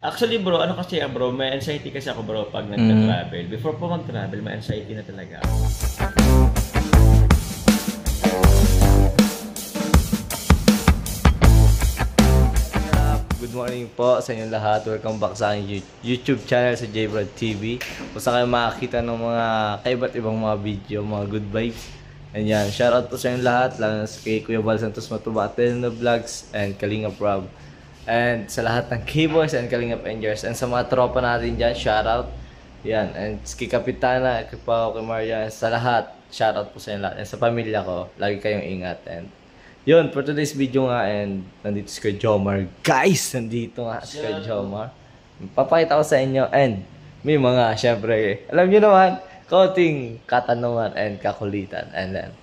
Actually bro, ano kasi bro, may anxiety kasi ako bro pag nagta-travel. Before po mag-travel, may anxiety na talaga ako. Good morning po sa inyong lahat. Welcome back sa aking YouTube channel sa JBrad TV. Kung saan kayo makakita ng mga kaiba't ibang mga video, mga good vibes. And yan, shoutout po sa inyong lahat, lalo na kay Kuya Val Santos Matuba, Teleno Vlogs, and Kalingap Rob. And sa lahat ng K-Boys and Kalingap Angels. And sa mga tropa natin dyan, shoutout. Yan, and kay Kapitana, kay Pao, kay Maria, sa lahat, shoutout po sa inyong lahat. And sa pamilya ko, lagi kayong ingat. And yun, for today's video nga, and nandito si Kuya Jomar. Guys, nandito nga si Kuya Jomar. Papakita ko sa inyo, and may mga, syempre, alam nyo naman, konting katanungan and kakulitan. And then,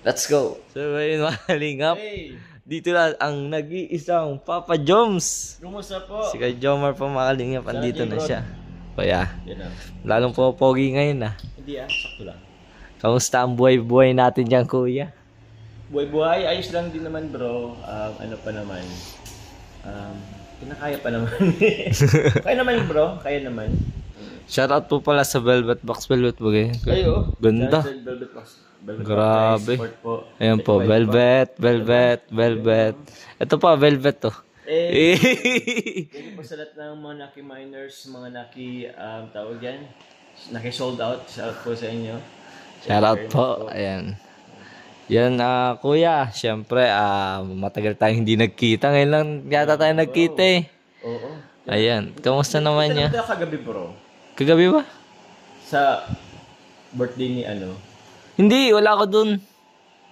let's go! So, ayun, malingap. Hey! Dito lang ang nag-iisang Papa Joms. Kumusta po? Si Kuya Jomar pa makalingap, andito na siya. Kuya, Yan na. lalong po pogi ngayon ah. Hindi sakto lang. Kamusta ang buhay-buhay natin dyan, Kuya? Buhay-buhay, ayos lang din naman bro. Ano pa naman. Kinakaya pa naman. Kaya naman bro, kaya naman. Shoutout po pala sa Velvet Box Velvet Bagay. Ayo. Ganda. Grabe. Ayan po, Velvet, Velvet, Velvet. Ito pa, Velvet to. Thank you po sa lahat ng mga Naki miners, mga Naki, tawag yan. Naki sold out. Shoutout po sa inyo. Shoutout po. Ayan. Yan, Kuya. Siyempre, matagal tayong hindi nagkita. Ngayon lang yata tayo nagkita eh. Oo. Ayan. Kamusta naman niya? Ito kagabi bro. Kagabi ba? Sa birthday ni ano. Hindi, wala ako dun.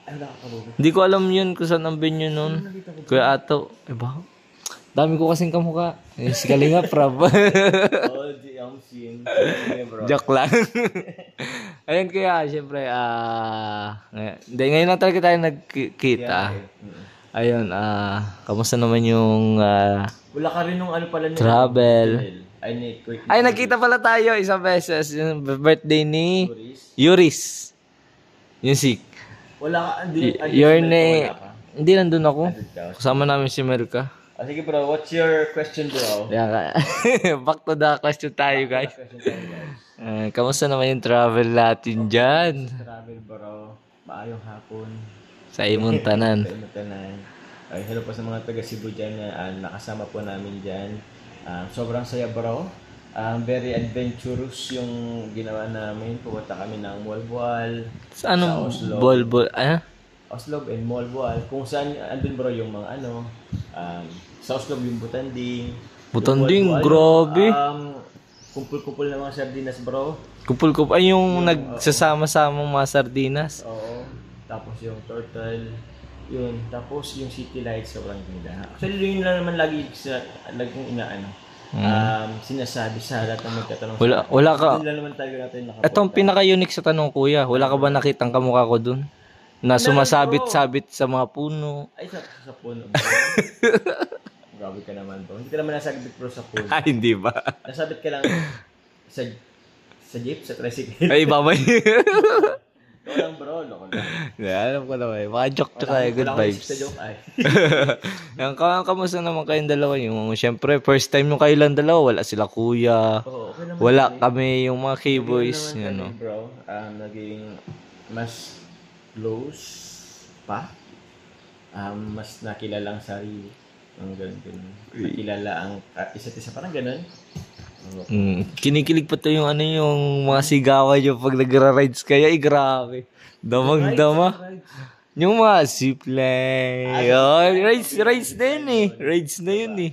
Ay, wala ka kagabi. Hindi ko alam yun kung saan ang venue nun. Kuya Ato. Eh ba? Dami ko kasing kamukha. Eh, si Kalingap Rob. Oh, di ang scene. Bro. Joke lang. Ayun kaya, syempre, hindi, ngayon lang talaga tayo nagkita. Ayun, kamusta naman yung Wala ka rin nung ano pala ni travel? Ay, nagkita pala tayo isang beses. Yung birthday ni Yuris. Yung si... Wala ka, hindi nandun ako. Kasama namin si Melka. Sige bro, what's your question bro? Back to the question tayo, guys. Kamusta naman yung travel natin dyan? Travel bro, maayong hapon. Sa Imuntanan. Sa Imuntanan. Ay, hello po sa mga taga Cebu dyan na nakasama po namin dyan. Sobrang saya bro. Very adventurous yung ginawa namin. Pupunta kami ng Molboal. Sa anong Oslo. Bolbol? Oslo and Molboal. Kung saan andun bro yung mga ano. Sa Oslo yung Butanding. Butanding, Molboal, grabe. Kumpul-kumpul na mga sardinas bro. Kupul-kup. Ay, yung nagsasama-samang mga sardinas. Oo. Tapos yung turtle. Yun. Tapos yung city lights, sobrang ganda. Actually, yun lang naman lagi kong inaano. Sinasabi sa lahat ng magkatanong. Wala ka. Yun lang naman talaga natin nakapunta. Itong pinaka-unique sa tanong, Kuya. Wala ka ba nakitang kamukha ko dun? Na sumasabit-sabit sa mga puno. Ay, sa puno. Grabe ka naman bro. Hindi ka naman nasabit bro sa puno. Ay, hindi ba? Nasabit ka lang sa jeep, sa tricycle. Ay, babay. Ikaw lang bro, loko lang. Alam ko naman. Mga joke tayo. Good vibes. Sa joke ay. Yan, kamusta naman kayong dalawa? Yung, syempre, first time yung kailan dalawa. Wala sila kuya. Oo, okay naman. Wala kami yung mga K-boys. Naman Yan, kami, no? bro. Naging mas close pa. Mas nakilala ang sarili. Ang ganun. Nakilala ang isa't isa. Parang ganun. Kinikilig pa to yung yung mga sigawan yung pag nagra-rides kaya. Grabe. Damang-dama. Yung mga zipline. Rides na yun eh. Rides na yun eh.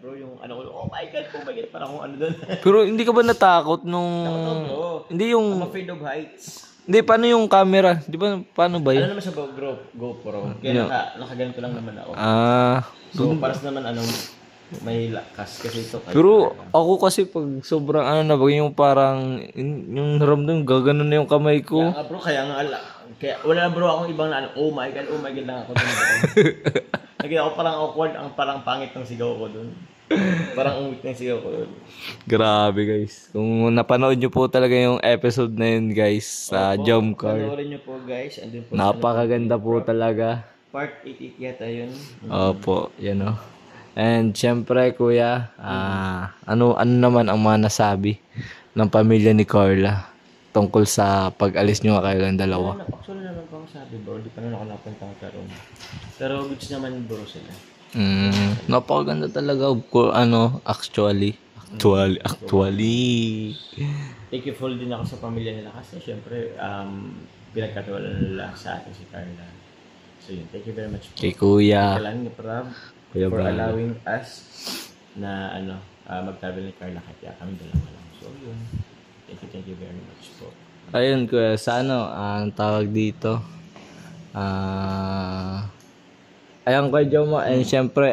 Bro, yung oh my God, parang kung ano doon. Pero hindi ka ba natakot nung... Hindi yung... I'm afraid of heights. Hindi, paano yung camera? Di ba, paano ba yun? Ano naman sa GoPro? Kaya nakaganito lang naman ako. So, paras naman may lakas kasi ito. Pero ako kasi pag sobrang na ba, yung parang, yung naramdam, gaganon na yung kamay ko. Kaya wala bro akong ibang oh my God lang ako doon. Naging ako parang awkward, parang pangit ng sigaw ko doon. Parang ungit ng sigaw ko doon. Grabe guys. Kung napanood nyo po talaga yung episode na yun guys, sa Jomcar. Panoorin nyo po guys. Po, napakaganda po talaga. Part 88 yata yun. Opo, yan o. And syempre, kuya, ano naman ang mga nasabi ng pamilya ni Carla tungkol sa pag-alis nyo kayong dalawa? Actually naman pang sabi bro, di pa na ako napunta ang karoon. Pero goods naman bro sila. Napakaganda talaga actually. Thankful din ako sa pamilya nila kasi syempre pinagkatiwalaan nila sa atin si Carla. So yun, thank you very much po. Kay kuya. Kailan ni Prab Kuya for Brad. allowing us na mag-travel ni Carla kaya kami dalawa lang. So yun, thank you very much po. Ayun kuya, sa ang tawag dito. Ayun kuya Joma, and syempre,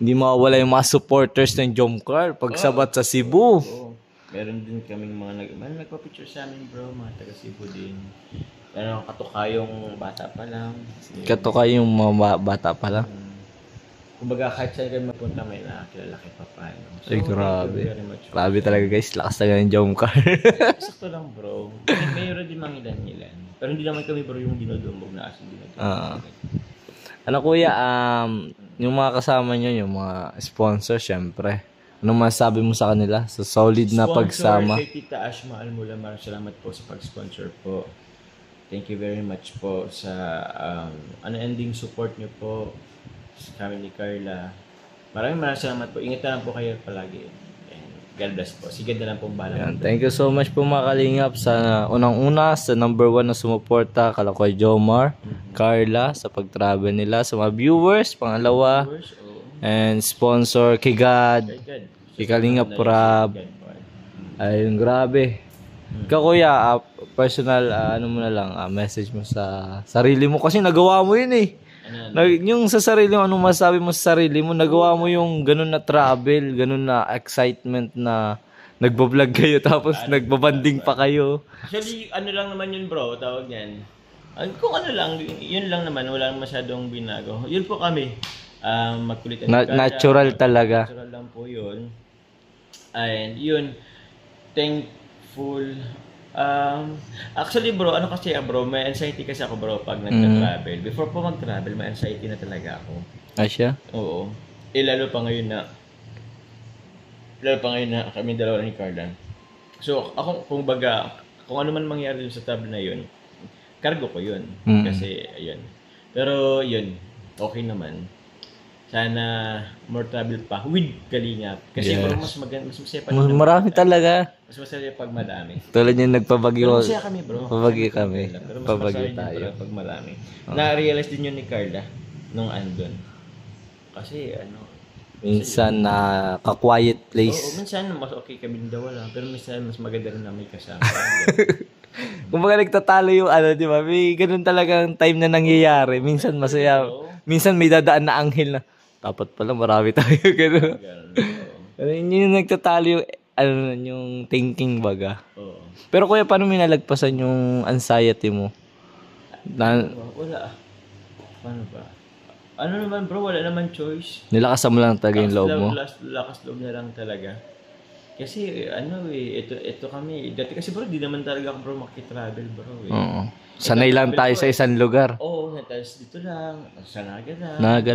hindi mawawala yung mga supporters ng Jomcar pagsabat sa Cebu. Oo. Meron din kaming mga nagpa-picture sa amin bro, mga taga Cebu din. Katukayong bata pa lang. Katoka yung mga bata pa lang. Kumbaga kahit saan kayo mapunta may nakakilala kay Papa. Ay, grabe. thank you very much. Grabe talaga guys, lakas talaga ng Jomcar. Sakto lang bro. Mayroon din mga ilan. Pero hindi naman kami bro yung dinudumbog na asin dinudumbog. Ano kuya, yung mga kasama nyo, yung mga sponsor, syempre. Anong masasabi mo sa kanila? Sa solid na pagsama. Sponsor kay Tita Ash Maalmula, maraming salamat po sa pag-sponsor po. Thank you very much po sa unending support nyo po sa kami ni Carla. Maraming salamat po. Ingat na lang po kayo palagi. And God bless po. Sige na lang pong bahala. Thank you so much po mga kalingap sa unang-una, sa number 1 na sumuporta, Kalakoy Jomar, Carla, sa pag-travel nila, sa mga viewers, pangalawa, and sponsor, kay God, kay Kalingap Prab. Ayun, grabe. Ikaw kuya, personal, ano mo na lang, message mo sa sarili mo, kasi nagawa mo yun eh. Yung sa sarili mo, anong masabi mo sa sarili mo, nagawa mo yung ganun na travel, ganun na excitement na nagbablog kayo tapos nagbabanding pa kayo. Actually, ano lang naman yun bro, tawag yan. Kung ano lang, yun lang naman, wala masyadong binago. Yun po kami, magkulitan. Natural talaga. Natural lang po yun. And yun, thankful. Actually bro, ano kasi bro, may anxiety kasi ako bro pag nagta-travel. Before po mag-travel, may anxiety na talaga ako. Siya? Oo. Lalo pa ngayon na kami dalawa ni Carla. So, ako, kung ano man mangyari sa travel na yun, cargo ko yun. Kasi, ayun. Pero, yun, okay naman. Sana more travel pa with Kalingap. Kasi mas masaya pa. Marami talaga. Mas masaya pag madami. Tulad yung nagpabagyo. Pero masaya kami bro. Pabagyo kami. Pero mas Pabagyo masaya tayo. pag marami. Na-realize din yun ni Carla nung andun. Kasi minsan na ka-quiet place. Oo, minsan mas okay kami dalawa lang. Pero minsan mas maganda rin na may kasama. Kumbaga nagtatalo yung di ba? May ganun talagang time na nangyayari. Minsan masaya. Minsan may dadaan na anghel na dapat pala marami tayo. Ganun. Yun yung nagtatalo yung, yung thinking baga. Oo. Pero kuya, paano minalagpasan yung anxiety mo? Wala. Paano ba? Ano naman bro, wala naman choice. Nilakasan mo lang talaga yung loob mo? Lakas loob na lang talaga. Kasi ito kami. Dati kasi bro, di naman talaga ako bro makitravel bro. Oo. Sanay lang tayo sa isang lugar. Oo, tapos dito lang. Sa Naga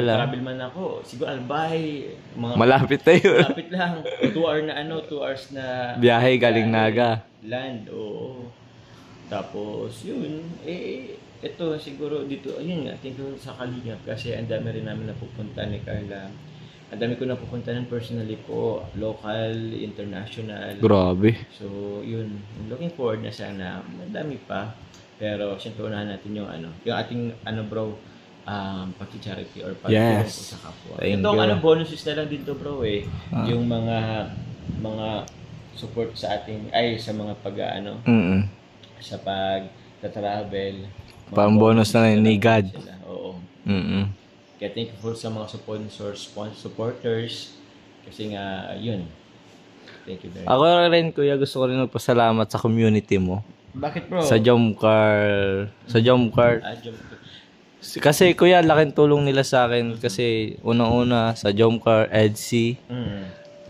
lang. Travel man ako. Siguro Albay. Malapit tayo. Malapit lang. 2 hours na biyahe galing Naga. Land, oo. Tapos, yun. Ito siguro dito, ayun nga, thank you sa Kalingap kasi ang dami rin namin napupunta ni Carla. Ang dami ko napupuntahan personally po, local, international. Grabe. So, yun. Looking forward na sana. Madami pa. Pero, siyempre, unahan natin yung ating, bro, pag-charity or pag-tulong po sa kapwa. Itong bonuses na lang din to bro yung mga support sa ating, sa mga sa pag-travel. Parang bonus na lang ni God. Oo. Kaya thankful sa mga supporters. Kasi nga, yun. Thank you very much. Ako rin, kuya, gusto ko rin magpasalamat sa community mo. Bakit bro? Sa Jomcar. Kasi kuya, laking tulong nila sa akin. Kasi unang-una, sa Jomcar, EDC.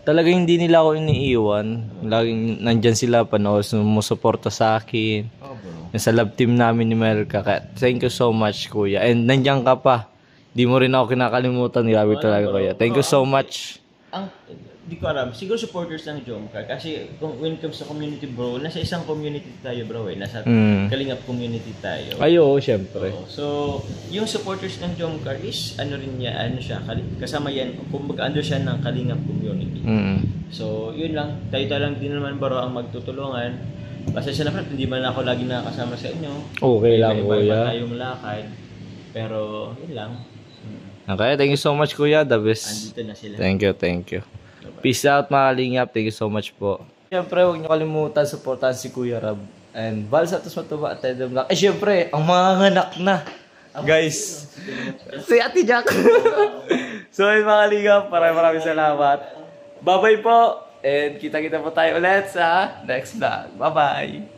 Talagang hindi nila ako iniiwan. Laging nandyan sila, sumusuporta sa akin. Oh, bro. Sa love team namin ni Melka. Thank you so much, kuya. And nandyan ka pa. Di mo rin ako kinakalimutan. Grabe talaga, kuya. Thank you so much. Di ko alam, siguro supporters ng Jomcar kasi when it comes sa community bro, nasa isang community tayo bro nasa Kalingap community tayo. Ay, oo, syempre. So, yung supporters ng Jomcar is siya, kasama yan, kumbaga under siya ng Kalingap community. So, yun lang, tayo lang din naman bro ang magtutulungan. Pasensya na hindi man ako lagi nakakasama sa inyo. Okay lang, kuya. Iba tayong lakad. Pero, yun lang. Okay, thank you so much, kuya. The best. Andito na sila. Thank you. Peace out, mga Kalingap. Thank you so much po. Siyempre, huwag niyo kalimutan, supportan si Kuya Rab. And Valsa Tos Matuba at Tedem Black. Siyempre, ang mga nganak na. Guys, si Ate Jack. So, yun, mga Kalingap, maraming salamat. Bye-bye po. And kita-kita po tayo ulit sa next vlog. Bye-bye.